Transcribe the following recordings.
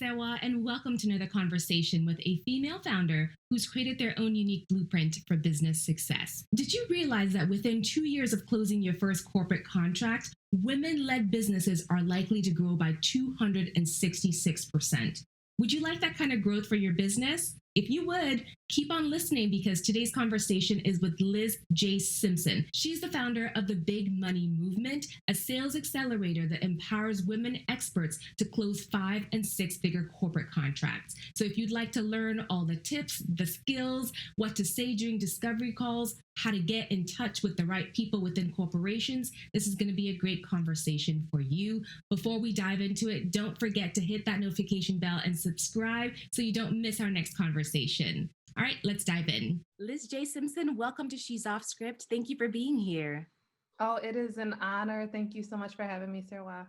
Sewa, and welcome to another conversation with a female founder who's created their own unique blueprint for business success. Did you realize that within 2 years of closing your first corporate contract, women-led businesses are likely to grow by 266%? Would you like that kind of growth for your business? If you would, keep on listening because today's conversation is with Liz J. Simpson. She's the founder of the Big Money Movement, a sales accelerator that empowers women experts to close 5- and 6-figure corporate contracts. So if you'd like to learn all the tips, the skills, what to say during discovery calls, how to get in touch with the right people within corporations, this is going to be a great conversation for you. Before we dive into it, don't forget to hit that notification bell and subscribe so you don't miss our next conversation. All right, let's dive in. Liz J. Simpson, welcome to She's Off Script. Thank you for being here. Oh, it is an honor. Thank you so much for having me, Sarah.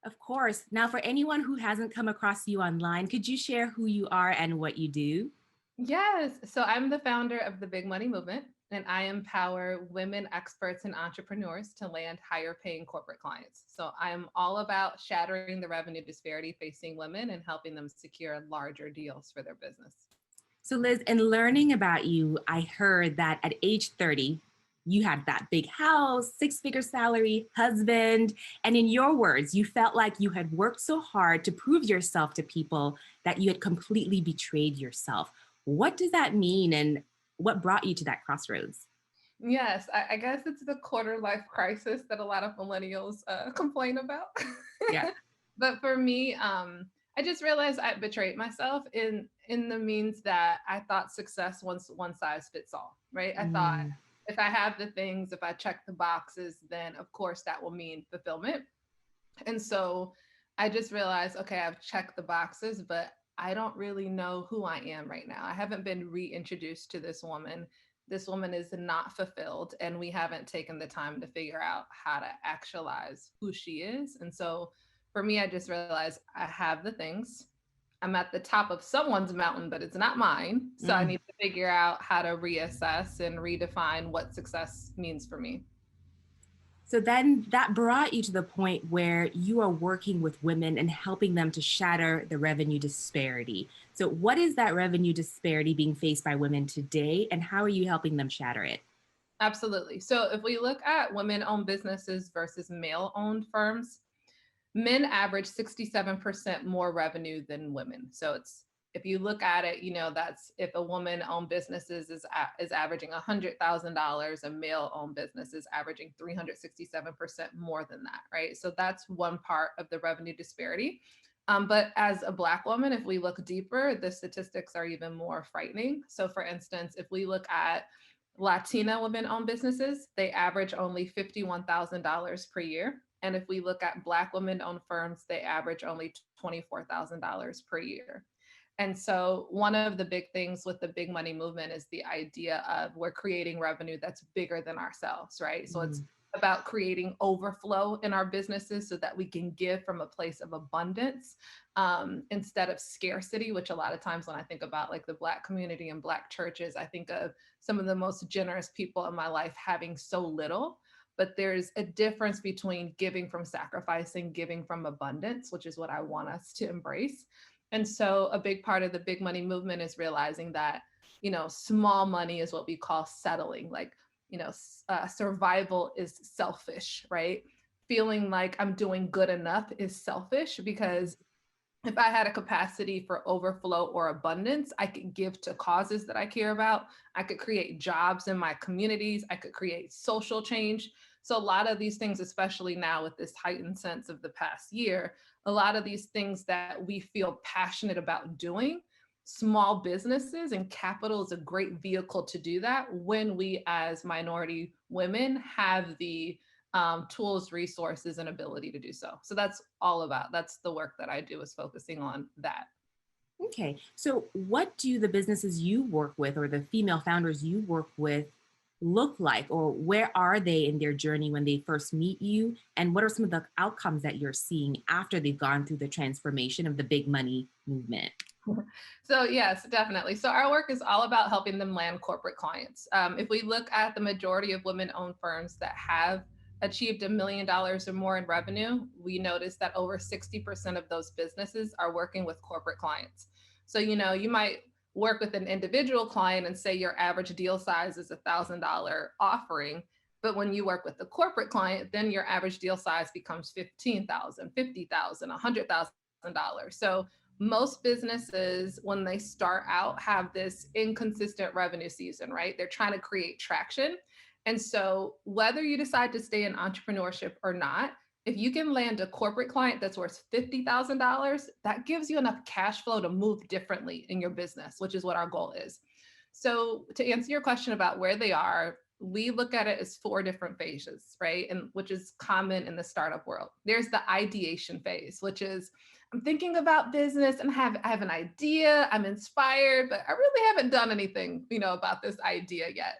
Of course. Now, for anyone who hasn't come across you online, could you share who you are and what you do? Yes. So I'm the founder of the Big Money Movement, and I empower women experts and entrepreneurs to land higher paying corporate clients. So I'm all about shattering the revenue disparity facing women and helping them secure larger deals for their business. So Liz, in learning about you, I heard that at age 30, you had that big house, 6-figure salary, husband, and in your words, you felt like you had worked so hard to prove yourself to people that you had completely betrayed yourself. What does that mean and what brought you to that crossroads? Yes, I guess it's the quarter life crisis that a lot of millennials complain about. Yeah. But for me, I just realized I betrayed myself in the means that I thought success was one size fits all, right? I thought if I have the things, if I check the boxes, then of course that will mean fulfillment. And so I just realized, okay, I've checked the boxes, but I don't really know who I am right now. I haven't been reintroduced to this woman. This woman is not fulfilled, and we haven't taken the time to figure out how to actualize who she is. And so for me, I just realized I have the things. I'm at the top of someone's mountain, but it's not mine. So I need to figure out how to reassess and redefine what success means for me. So then that brought you to the point where you are working with women and helping them to shatter the revenue disparity. So what is that revenue disparity being faced by women today, and how are you helping them shatter it? Absolutely. So if we look at women-owned businesses versus male-owned firms, men average 67% more revenue than women. So if you look at it, that's if a woman-owned businesses is averaging $100,000, a male-owned business is averaging 367% more than that, right? So that's one part of the revenue disparity. But as a Black woman, if we look deeper, the statistics are even more frightening. So for instance, if we look at Latina women-owned businesses, they average only $51,000 per year. And if we look at Black women-owned firms, they average only $24,000 per year. And so one of the big things with the Big Money Movement is the idea of we're creating revenue that's bigger than ourselves, right? So it's about creating overflow in our businesses so that we can give from a place of abundance instead of scarcity, which a lot of times when I think about like the Black community and Black churches, I think of some of the most generous people in my life having so little. But there's a difference between giving from sacrifice and giving from abundance, which is what I want us to embrace. And so a big part of the Big Money Movement is realizing that, small money is what we call settling. Like, survival is selfish, right? Feeling like I'm doing good enough is selfish, because if I had a capacity for overflow or abundance, I could give to causes that I care about. I could create jobs in my communities. I could create social change. So a lot of these things, especially now with this heightened sense of the past year, a lot of these things that we feel passionate about doing, small businesses and capital is a great vehicle to do that when we as minority women have the tools, resources, and ability to do so. So that's the work that I do, is focusing on that. Okay. So what do the businesses you work with or the female founders you work with look like, or where are they in their journey when they first meet you? And what are some of the outcomes that you're seeing after they've gone through the transformation of the Big Money Movement? So yes, definitely. So our work is all about helping them land corporate clients. If we look at the majority of women-owned firms that have achieved $1 million or more in revenue, we noticed that over 60% of those businesses are working with corporate clients. So, you might work with an individual client and say your average deal size is $1,000 offering. But when you work with the corporate client, then your average deal size becomes $15,000, $50,000, $100,000. So most businesses, when they start out, have this inconsistent revenue season, right? They're trying to create traction. And so whether you decide to stay in entrepreneurship or not, if you can land a corporate client that's worth $50,000, that gives you enough cash flow to move differently in your business, which is what our goal is. So to answer your question about where they are, we look at it as 4 different phases, right? And which is common in the startup world. There's the ideation phase, which is I'm thinking about business and I have an idea, I'm inspired, but I really haven't done anything, about this idea yet.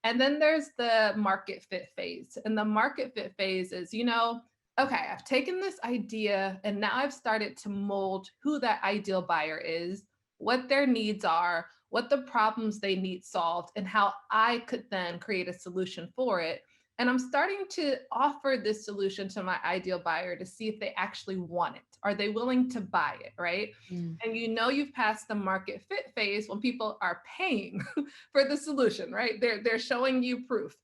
And then there's the market fit phase. And the market fit phase is, okay, I've taken this idea and now I've started to mold who that ideal buyer is, what their needs are, what the problems they need solved, and how I could then create a solution for it. And I'm starting to offer this solution to my ideal buyer to see if they actually want it. Are they willing to buy it, right? Mm. And you've passed the market fit phase when people are paying for the solution, right? They're showing you proof.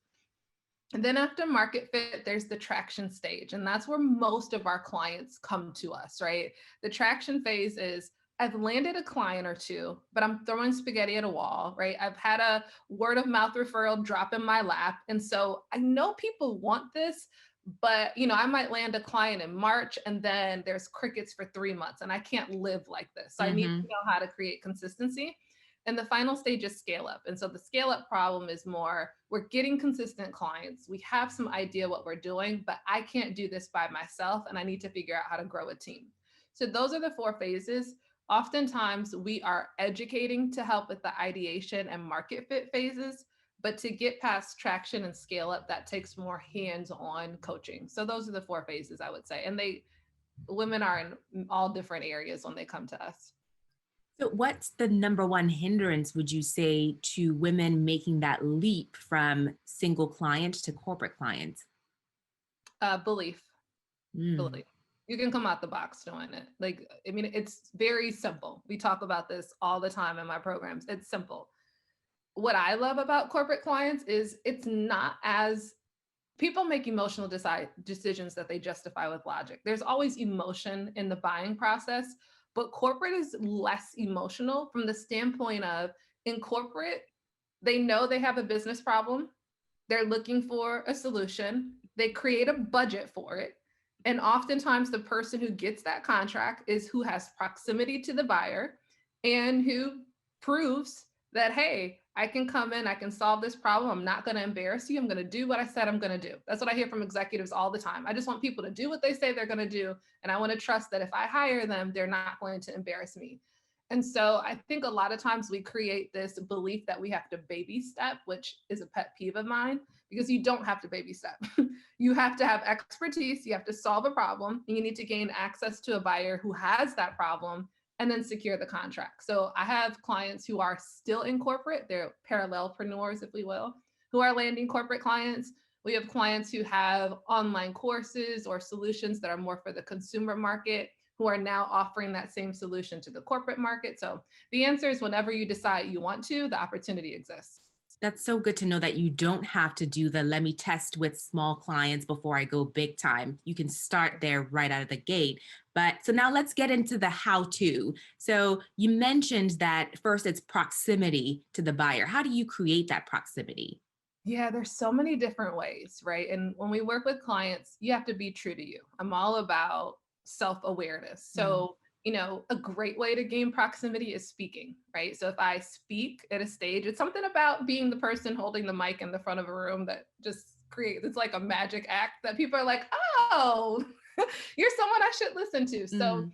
And then after market fit, there's the traction stage. And that's where most of our clients come to us, right? The traction phase is I've landed a client or two, but I'm throwing spaghetti at a wall, right? I've had a word of mouth referral drop in my lap. And so I know people want this, but I might land a client in March and then there's crickets for 3 months and I can't live like this. So I need to know how to create consistency. And the final stage is scale up. And so the scale up problem is more, we're getting consistent clients. We have some idea what we're doing, but I can't do this by myself. And I need to figure out how to grow a team. So those are the 4 phases. Oftentimes we are educating to help with the ideation and market fit phases, but to get past traction and scale up, that takes more hands-on coaching. So those are the 4 phases, I would say. And women are in all different areas when they come to us. So what's the number one hindrance, would you say, to women making that leap from single client to corporate client? Belief. Belief. You can come out the box doing it. It's very simple. We talk about this all the time in my programs. It's simple. What I love about corporate clients is it's not as people make emotional decisions that they justify with logic. There's always emotion in the buying process, but corporate is less emotional from the standpoint of in corporate, they know they have a business problem. They're looking for a solution. They create a budget for it. And oftentimes the person who gets that contract is who has proximity to the buyer and who proves that, hey, I can come in, I can solve this problem. I'm not going to embarrass you. I'm going to do what I said I'm going to do. That's what I hear from executives all the time. I just want people to do what they say they're going to do. And I want to trust that if I hire them, they're not going to embarrass me. And so I think a lot of times we create this belief that we have to baby step, which is a pet peeve of mine, because you don't have to baby step. You have to have expertise, you have to solve a problem, and you need to gain access to a buyer who has that problem and then secure the contract. So I have clients who are still in corporate, they're parallelpreneurs, if we will, who are landing corporate clients. We have clients who have online courses or solutions that are more for the consumer market, who are now offering that same solution to the corporate market. So the answer is whenever you decide you want to, the opportunity exists. That's so good to know that you don't have to do the let me test with small clients before I go big time. You can start there right out of the gate. But so now let's get into the how to. So you mentioned that first it's proximity to the buyer. How do you create that proximity? Yeah, there's so many different ways, right? And when we work with clients, you have to be true to you. I'm all about self-awareness. So, a great way to gain proximity is speaking, right? So if I speak at a stage, it's something about being the person holding the mic in the front of a room that just it's like a magic act that people are like, oh, you're someone I should listen to. So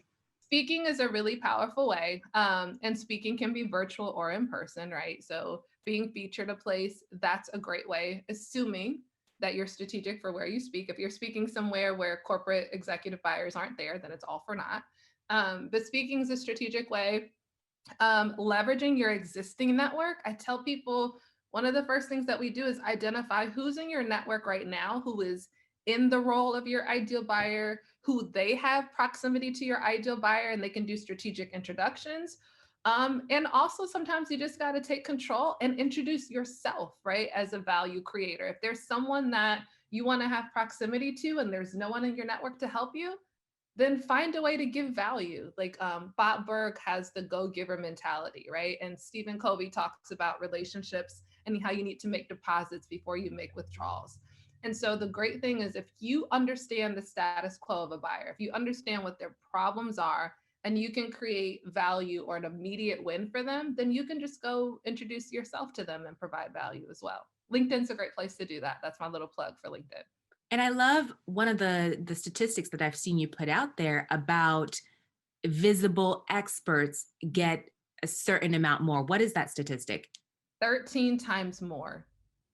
speaking is a really powerful way. And speaking can be virtual or in person, right? So being featured a place, that's a great way, assuming that you're strategic for where you speak. If you're speaking somewhere where corporate executive buyers aren't there, then it's all for naught. But speaking is a strategic way. Leveraging your existing network. I tell people one of the first things that we do is identify who's in your network right now who is in the role of your ideal buyer, who they have proximity to your ideal buyer and they can do strategic introductions. And also sometimes you just got to take control and introduce yourself, right? As a value creator. If there's someone that you want to have proximity to and there's no one in your network to help you, then find a way to give value. Like Bob Burg has the go-giver mentality, right? And Stephen Covey talks about relationships and how you need to make deposits before you make withdrawals. And so the great thing is if you understand the status quo of a buyer, if you understand what their problems are, and you can create value or an immediate win for them, then you can just go introduce yourself to them and provide value as well. LinkedIn's a great place to do that. That's my little plug for LinkedIn. And I love one of the statistics that I've seen you put out there about visible experts get a certain amount more. What is that statistic? 13 times more.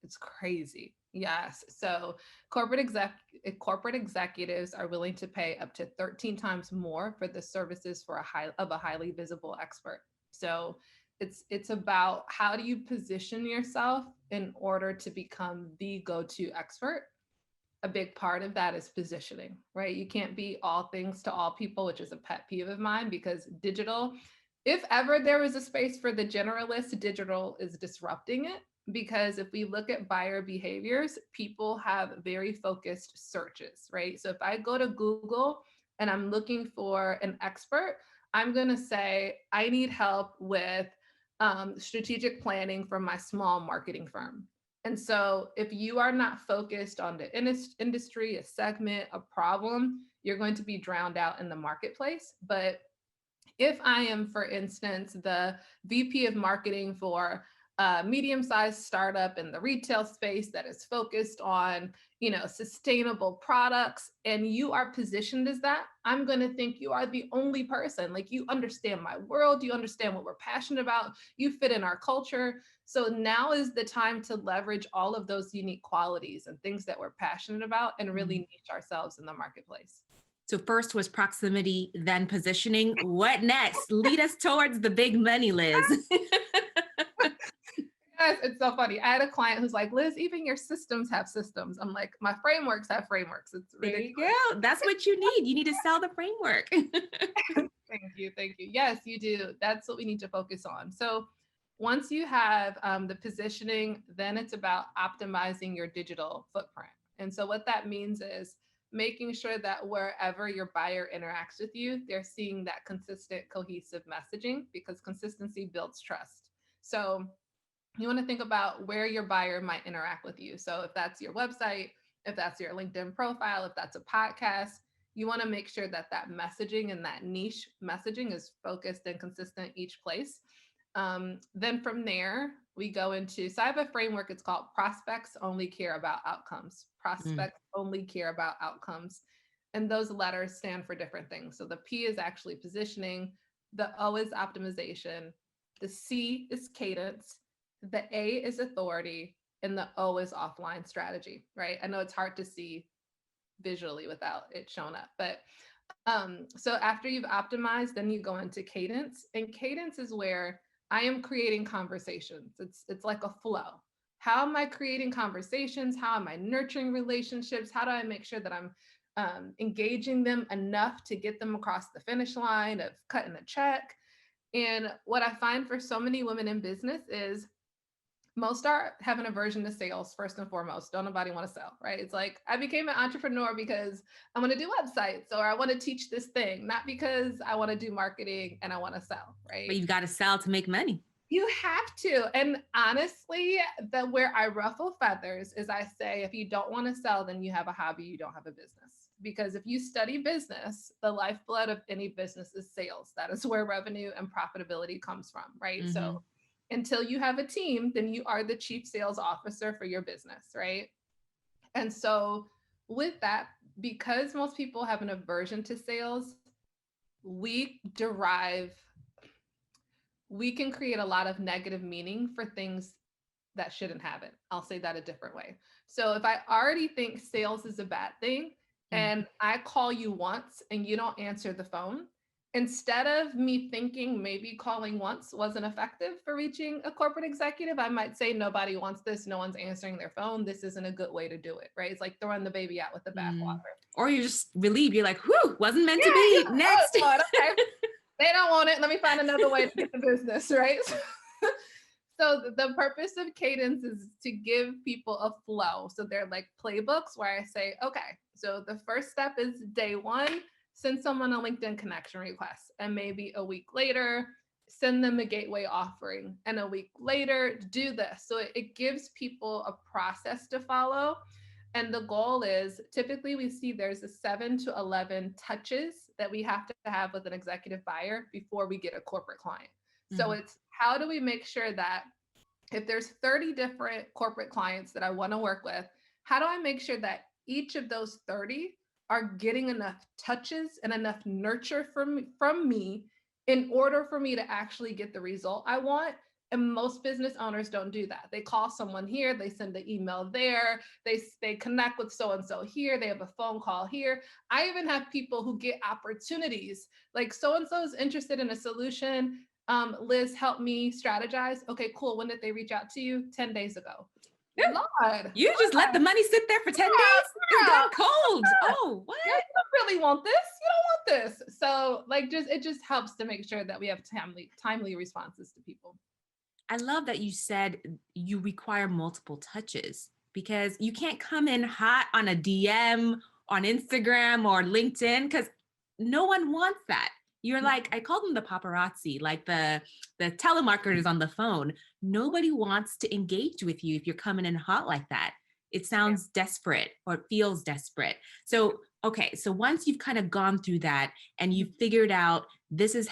It's crazy. Yes. So corporate executives are willing to pay up to 13 times more for the services for a highly visible expert. So it's about how do you position yourself in order to become the go-to expert. A big part of that is positioning, right? You can't be all things to all people, which is a pet peeve of mine, because digital, if ever there was a space for the generalist, digital is disrupting it. Because if we look at buyer behaviors, people have very focused searches, right? So if I go to Google and I'm looking for an expert, I'm going to say, I need help with strategic planning for my small marketing firm. And so if you are not focused on the industry, a segment, a problem, you're going to be drowned out in the marketplace. But if I am, for instance, the VP of marketing for a medium-sized startup in the retail space that is focused on, sustainable products, and you are positioned as that, I'm going to think you are the only person. Like, you understand my world, you understand what we're passionate about, you fit in our culture. So now is the time to leverage all of those unique qualities and things that we're passionate about and really niche ourselves in the marketplace. So first was proximity, then positioning. What next? Lead us towards the big money, Liz. Yes, it's so funny. I had a client who's like, Liz, even your systems have systems. I'm like, my frameworks have frameworks. It's ridiculous. There you go. That's what you need. You need to sell the framework. Thank you. Thank you. Yes, you do. That's what we need to focus on. So once you have the positioning, then it's about optimizing your digital footprint. And so what that means is making sure that wherever your buyer interacts with you, they're seeing that consistent, cohesive messaging, because consistency builds trust. So you want to think about where your buyer might interact with you. So if that's your website, if that's your LinkedIn profile, if that's a podcast, you want to make sure that that messaging and that niche messaging is focused and consistent each place. Then from there, we go into, so I have a framework, it's called Prospects Only Care About Outcomes. Prospects only care about outcomes. And those letters stand for different things. So the P is actually positioning, the O is optimization, the C is cadence, the A is authority, and the O is offline strategy, right? I know it's hard to see visually without it showing up, but so after you've optimized, then you go into cadence, and cadence is where I am creating conversations. It's like a flow. How am I creating conversations? How am I nurturing relationships? How do I make sure that I'm engaging them enough to get them across the finish line of cutting a check? And what I find for so many women in business is most are have an aversion to sales. First and foremost, don't nobody want to sell, right? It's like, I became an entrepreneur because I want to do websites, or I want to teach this thing, not because I want to do marketing and I want to sell, right? But you've got to sell to make money. You have to. And honestly, where I ruffle feathers is I say, if you don't want to sell, then you have a hobby, you don't have a business. Because if you study business, the lifeblood of any business is sales. That is where revenue and profitability comes from, right? So until you have a team, then you are the chief sales officer for your business, right? And so with that, because most people have an aversion to sales, we can create a lot of negative meaning for things that shouldn't have it. I'll say that a different way. So if I already think sales is a bad thing, and I call you once and you don't answer the phone, instead of me thinking maybe calling once wasn't effective for reaching a corporate executive, I might say, nobody wants this. No one's answering their phone. This isn't a good way to do it, right? It's like throwing the baby out with the bathwater. Or you're just relieved. You're like, whew, wasn't meant to Yeah, be. yeah. Next. Oh, okay. They don't want it. Let me find another way to get the business, right? So the purpose of cadence is to give people a flow. So they're like playbooks where I say, okay, so the first step is day one, send someone a LinkedIn connection request. And maybe a week later, send them a gateway offering. And a week later, do this. So it gives people a process to follow. And the goal is, typically we see there's a 7 to 11 touches that we have to have with an executive buyer before we get a corporate client. So it's, how do we make sure that if there's 30 different corporate clients that I want to work with, how do I make sure that each of those 30 are getting enough touches and enough nurture from me in order for me to actually get the result I want? And most business owners don't do that. They call someone here, they send an email there, they connect with so-and-so here, they have a phone call here. I even have people who get opportunities, like so-and-so is interested in a solution. Liz, help me strategize. Okay, cool. When did they reach out to you? 10 days ago. Yep. Lord. You just let the money sit there for 10 days? It's gone cold. Oh, what? Yeah, you don't really want this. You don't want this. So like, it just helps to make sure that we have timely responses to people. I love that you said you require multiple touches, because you can't come in hot on a DM on Instagram or LinkedIn, because no one wants that. You're like, I call them the paparazzi, like the telemarketers on the phone. Nobody wants to engage with you if you're coming in hot like that. It sounds desperate, or it feels desperate. So, okay, so once you've kind of gone through that and you've figured out this is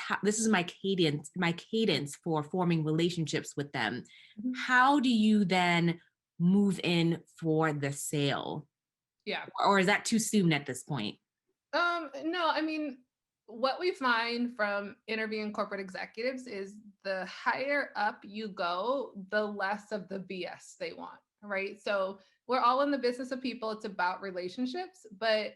my cadence for forming relationships with them, how do you then move in for the sale? Yeah. Or is that too soon at this point? No, I mean, what we find from interviewing corporate executives is the higher up you go, the less of the BS they want, right? So we're all in the business of people. It's about relationships, but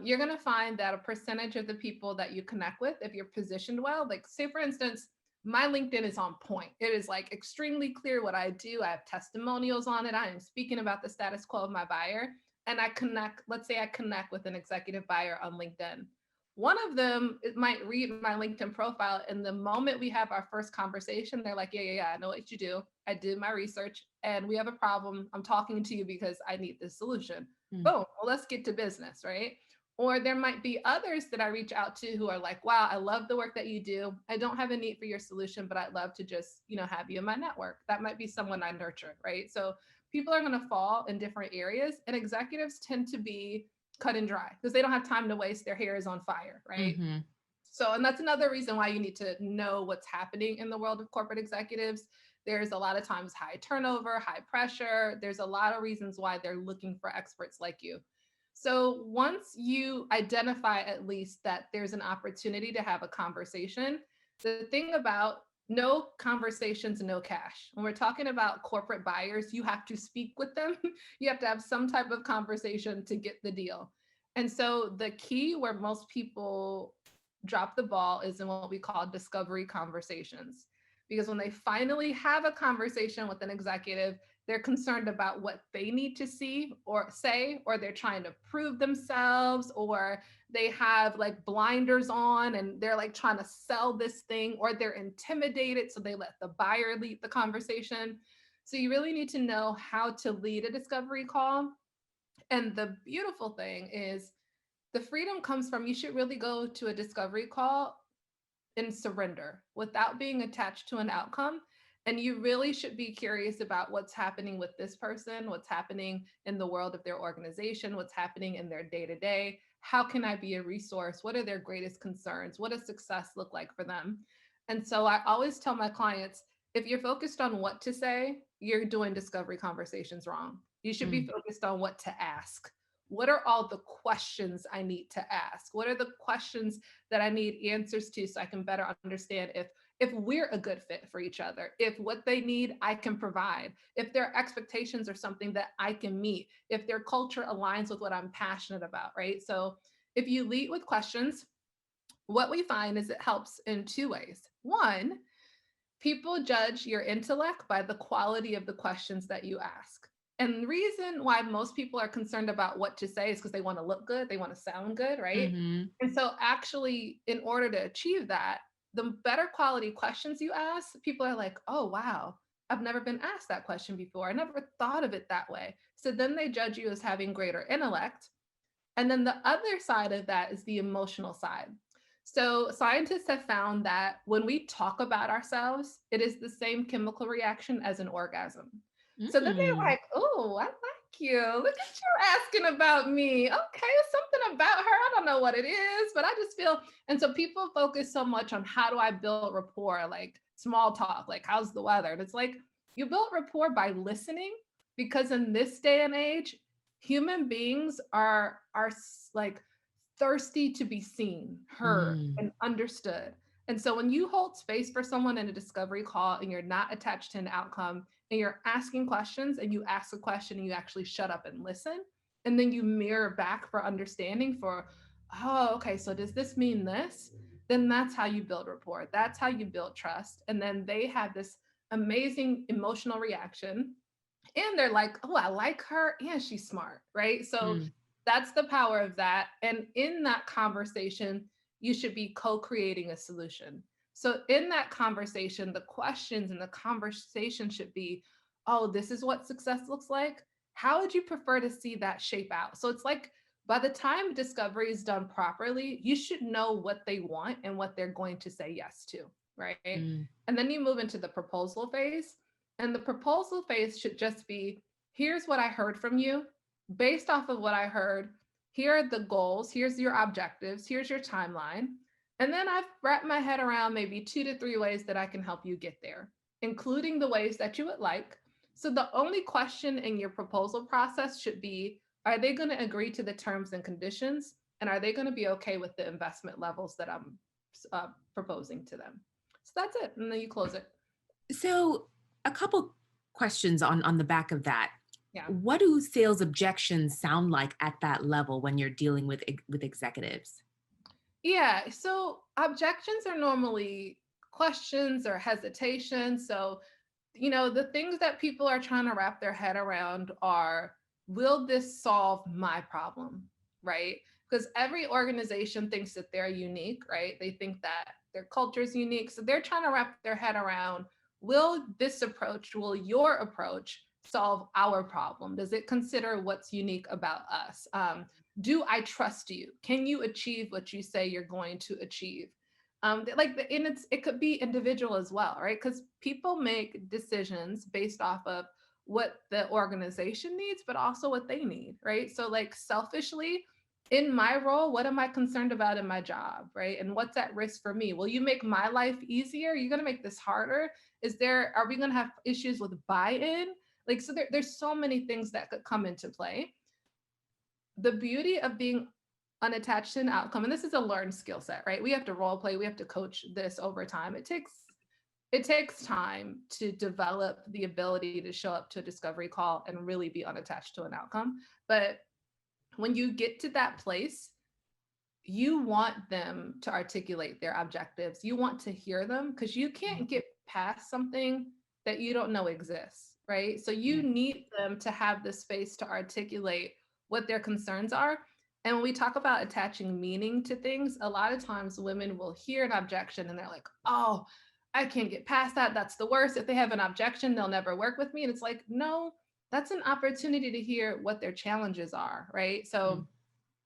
you're going to find that a percentage of the people that you connect with, if you're positioned well, like say for instance, my LinkedIn is on point. It is like extremely clear what I do. I have testimonials on it. I am speaking about the status quo of my buyer. And I connect, let's say I connect with an executive buyer on LinkedIn. One of them, it might read my LinkedIn profile, and the moment we have our first conversation, they're like, yeah, I know what you do. I did my research and we have a problem. I'm talking to you because I need this solution. Boom, well, let's get to business, right? Or there might be others that I reach out to who are like, wow, I love the work that you do. I don't have a need for your solution, but I'd love to just, have you in my network. That might be someone I nurture, right? So people are going to fall in different areas, and executives tend to be cut and dry because they don't have time to waste. Their hair is on fire, right? So, and that's another reason why you need to know what's happening in the world of corporate executives. There's a lot of times high turnover, high pressure. There's a lot of reasons why they're looking for experts like you. So once you identify at least that there's an opportunity to have a conversation, the thing about no conversations, no cash. When we're talking about corporate buyers, you have to speak with them. You have to have some type of conversation to get the deal. And so the key where most people drop the ball is in what we call discovery conversations. Because when they finally have a conversation with an executive, they're concerned about what they need to see or say, or they're trying to prove themselves, or they have like blinders on and they're like trying to sell this thing, or they're intimidated. So they let the buyer lead the conversation. So you really need to know how to lead a discovery call. And the beautiful thing is the freedom comes from, you should really go to a discovery call in surrender without being attached to an outcome. And you really should be curious about what's happening with this person, what's happening in the world of their organization, what's happening in their day-to-day. How can I be a resource? What are their greatest concerns? What does success look like for them? And so I always tell my clients, if you're focused on what to say, you're doing discovery conversations wrong. You should be focused on what to ask. What are all the questions I need to ask? What are the questions that I need answers to so I can better understand if we're a good fit for each other, if what they need I can provide, if their expectations are something that I can meet, if their culture aligns with what I'm passionate about, right? So if you lead with questions, what we find is it helps in two ways. One, people judge your intellect by the quality of the questions that you ask. And the reason why most people are concerned about what to say is because they want to look good, they want to sound good, right? Mm-hmm. And so, actually, in order to achieve that, the better quality questions you ask, people are like, oh, wow, I've never been asked that question before. I never thought of it that way. So then they judge you as having greater intellect. And then the other side of that is the emotional side. So scientists have found that when we talk about ourselves, it is the same chemical reaction as an orgasm. So then they're Mm. like, oh, I like you. Look at you asking about me. Okay, it's something about her. I don't know what it is, but I just feel. And so people focus so much on how do I build rapport, like small talk, like how's the weather? And it's like you build rapport by listening, because in this day and age, human beings are like thirsty to be seen, heard, Mm. and understood. And so when you hold space for someone in a discovery call and you're not attached to an outcome and you're asking questions and you ask a question and you actually shut up and listen, and then you mirror back for understanding for, oh, okay, so does this mean this? Then that's how you build rapport. That's how you build trust. And then they have this amazing emotional reaction, and they're like, oh, I like her and she's smart, right? So Mm. that's the power of that. And in that conversation, you should be co-creating a solution. So in that conversation, the questions in the conversation should be, oh, this is what success looks like. How would you prefer to see that shape out? So it's like by the time discovery is done properly, you should know what they want and what they're going to say yes to, right? Mm. And then you move into the proposal phase. And the proposal phase should just be, here's what I heard from you. Based off of what I heard, here are the goals, here's your objectives, here's your timeline. And then I've wrapped my head around maybe 2 to 3 ways that I can help you get there, including the ways that you would like. So the only question in your proposal process should be, are they going to agree to the terms and conditions? And are they going to be okay with the investment levels that I'm proposing to them? So that's it. And then you close it. So, a couple questions on the back of that. Yeah. What do sales objections sound like at that level when you're dealing with executives? Yeah. So objections are normally questions or hesitation. So, the things that people are trying to wrap their head around are, will this solve my problem? Right? Because every organization thinks that they're unique, right? They think that their culture is unique. So they're trying to wrap their head around, will your approach solve our problem? Does it consider what's unique about us? Do I trust you? Can you achieve what you say you're going to achieve? And it could be individual as well, right? Because people make decisions based off of what the organization needs, but also what they need, right? So, like, selfishly, in my role, what am I concerned about in my job, right? And what's at risk for me? Will you make my life easier? Are you going to make this harder? Are we going to have issues with buy-in? Like, so there's so many things that could come into play. The beauty of being unattached to an outcome, and this is a learned skill set, right? We have to role play, we have to coach this over time. It takes time to develop the ability to show up to a discovery call and really be unattached to an outcome. But when you get to that place, you want them to articulate their objectives. You want to hear them, because you can't get past something that you don't know exists, right? So you Yeah. need them to have the space to articulate what their concerns are. And when we talk about attaching meaning to things, a lot of times women will hear an objection and they're like, oh, I can't get past that. That's the worst. If they have an objection, they'll never work with me. And it's like, no, that's an opportunity to hear what their challenges are, right? So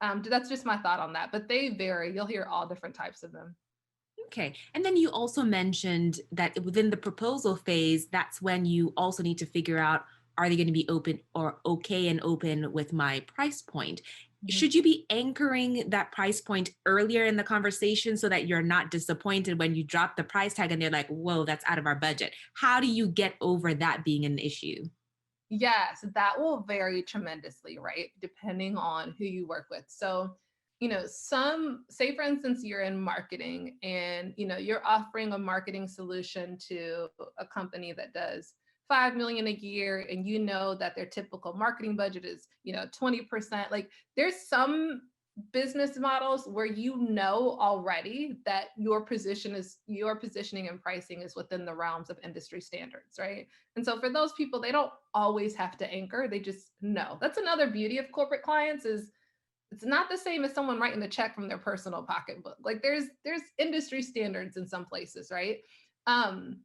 that's just my thought on that, but they vary. You'll hear all different types of them. Okay. And then you also mentioned that within the proposal phase, that's when you also need to figure out, are they going to be open or okay and open with my price point? Mhm. Should you be anchoring that price point earlier in the conversation so that you're not disappointed when you drop the price tag and they're like, whoa, that's out of our budget? How do you get over that being an issue? Yes, that will vary tremendously, right? Depending on who you work with. So, say for instance, you're in marketing and, you're offering a marketing solution to a company that does 5 million a year, and you know that their typical marketing budget is, 20%. Like, there's some business models where you know already that your positioning and pricing is within the realms of industry standards, right? And so for those people, they don't always have to anchor, they just know. That's another beauty of corporate clients is it's not the same as someone writing a check from their personal pocketbook. Like there's industry standards in some places, right? Um,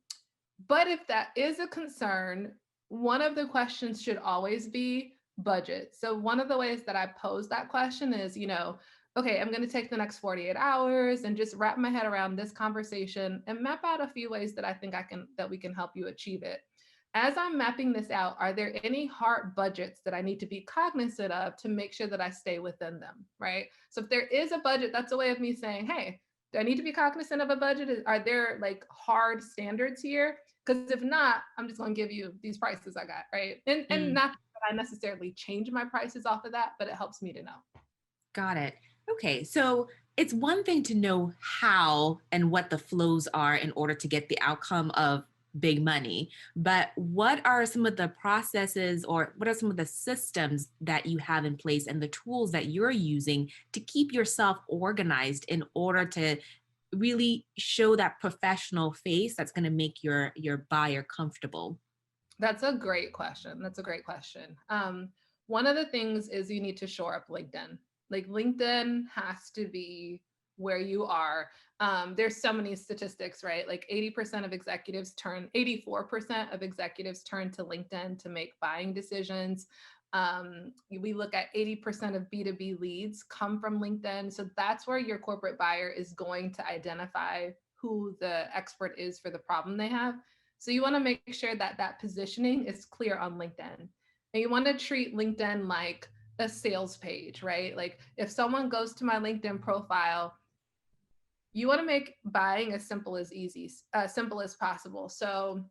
but if that is a concern, one of the questions should always be budget. So one of the ways that I pose that question is, okay, I'm going to take the next 48 hours and just wrap my head around this conversation and map out a few ways that I think that we can help you achieve it. As I'm mapping this out, are there any hard budgets that I need to be cognizant of to make sure that I stay within them, right? So if there is a budget, that's a way of me saying, hey, do I need to be cognizant of a budget? Are there like hard standards here? Because if not, I'm just going to give you these prices I got, right? And not that I necessarily change my prices off of that, but it helps me to know. Got it. Okay. So it's one thing to know how and what the flows are in order to get the outcome of big money, but what are some of the processes or what are some of the systems that you have in place and the tools that you're using to keep yourself organized in order to really show that professional face that's going to make your buyer comfortable? That's a great question. One of the things is you need to shore up LinkedIn. Like LinkedIn has to be where you are. There's so many statistics, right? Like 84% of executives turn to LinkedIn to make buying decisions. We look at 80% of B2B leads come from LinkedIn. So that's where your corporate buyer is going to identify who the expert is for the problem they have. So you want to make sure that that positioning is clear on LinkedIn. And you want to treat LinkedIn like a sales page, right? Like if someone goes to my LinkedIn profile, you want to make buying as simple as possible. So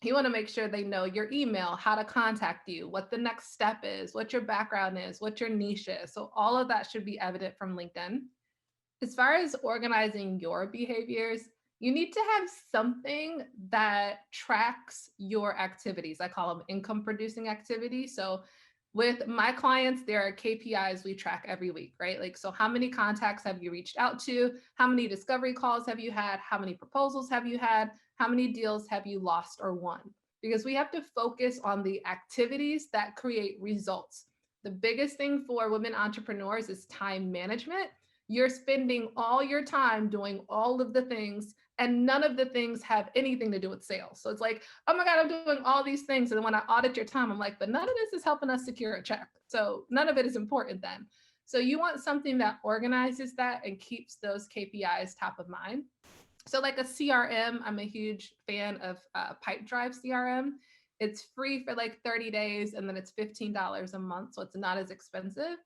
you want to make sure they know your email, how to contact you, what the next step is, what your background is, what your niche is. So all of that should be evident from LinkedIn. As far as organizing your behaviors, you need to have something that tracks your activities. I call them income producing activities. So with my clients, there are KPIs we track every week, right? Like, so how many contacts have you reached out to? How many discovery calls have you had? How many proposals have you had? How many deals have you lost or won? Because we have to focus on the activities that create results. The biggest thing for women entrepreneurs is time management. You're spending all your time doing all of the things and none of the things have anything to do with sales. So it's like, oh my God, I'm doing all these things. And then when I audit your time, I'm like, but none of this is helping us secure a check. So none of it is important then. So you want something that organizes that and keeps those KPIs top of mind. So like a CRM, I'm a huge fan of Pipedrive CRM. It's free for like 30 days and then it's $15 a month. So it's not as expensive.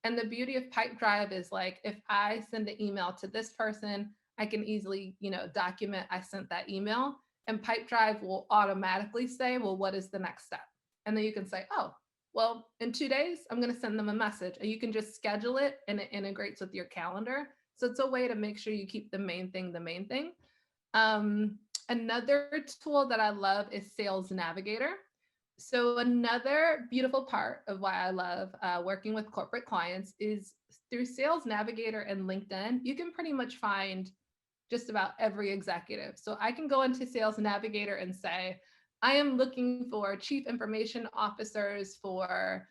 And the beauty of Pipedrive is like, if I send an email to this person, I can easily, document I sent that email, and Pipedrive will automatically say, well, what is the next step? And then you can say, oh, well, in 2 days, I'm going to send them a message, and you can just schedule it and it integrates with your calendar. So it's a way to make sure you keep the main thing the main thing. Another tool that I love is Sales Navigator. So another beautiful part of why I love working with corporate clients is through Sales Navigator and LinkedIn, you can pretty much find just about every executive. So I can go into Sales Navigator and say, I am looking for chief information officers for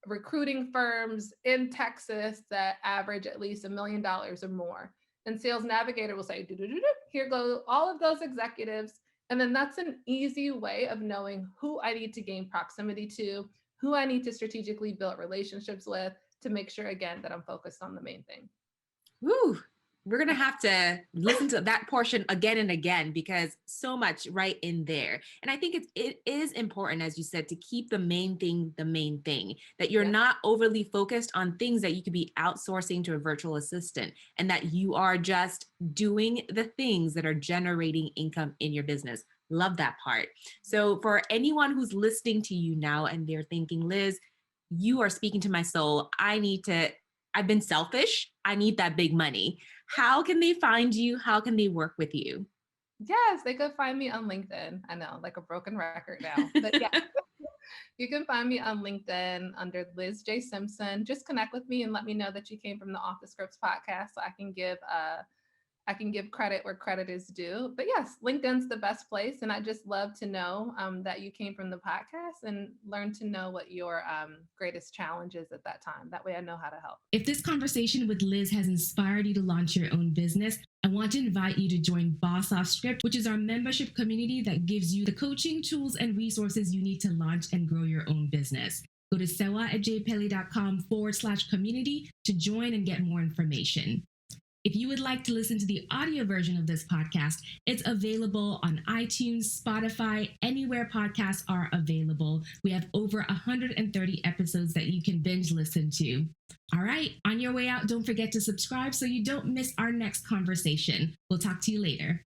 recruiting firms in Texas that average at least $1 million or more. And Sales Navigator will say, here go all of those executives. And then that's an easy way of knowing who I need to gain proximity to, who I need to strategically build relationships with to make sure, again, that I'm focused on the main thing. Woo. We're going to have to listen to that portion again and again because so much right in there. And I think it is important, as you said, to keep the main thing, that you're not overly focused on things that you could be outsourcing to a virtual assistant and that you are just doing the things that are generating income in your business. Love that part. So for anyone who's listening to you now and they're thinking, Liz, you are speaking to my soul. I've been selfish. I need that big money. How can they find you? How can they work with you? Yes, they could find me on LinkedIn. I know, like a broken record now, but yeah. You can find me on LinkedIn under Liz J. Simpson. Just connect with me and let me know that you came from the Off the Scripts podcast so I can give credit where credit is due. But yes, LinkedIn's the best place. And I just love to know that you came from the podcast and learn to know what your greatest challenge is at that time. That way I know how to help. If this conversation with Liz has inspired you to launch your own business, I want to invite you to join Boss Off Script, which is our membership community that gives you the coaching tools and resources you need to launch and grow your own business. Go to sewa@jpelli.com/community to join and get more information. If you would like to listen to the audio version of this podcast, it's available on iTunes, Spotify, anywhere podcasts are available. We have over 130 episodes that you can binge listen to. All right, on your way out, don't forget to subscribe so you don't miss our next conversation. We'll talk to you later.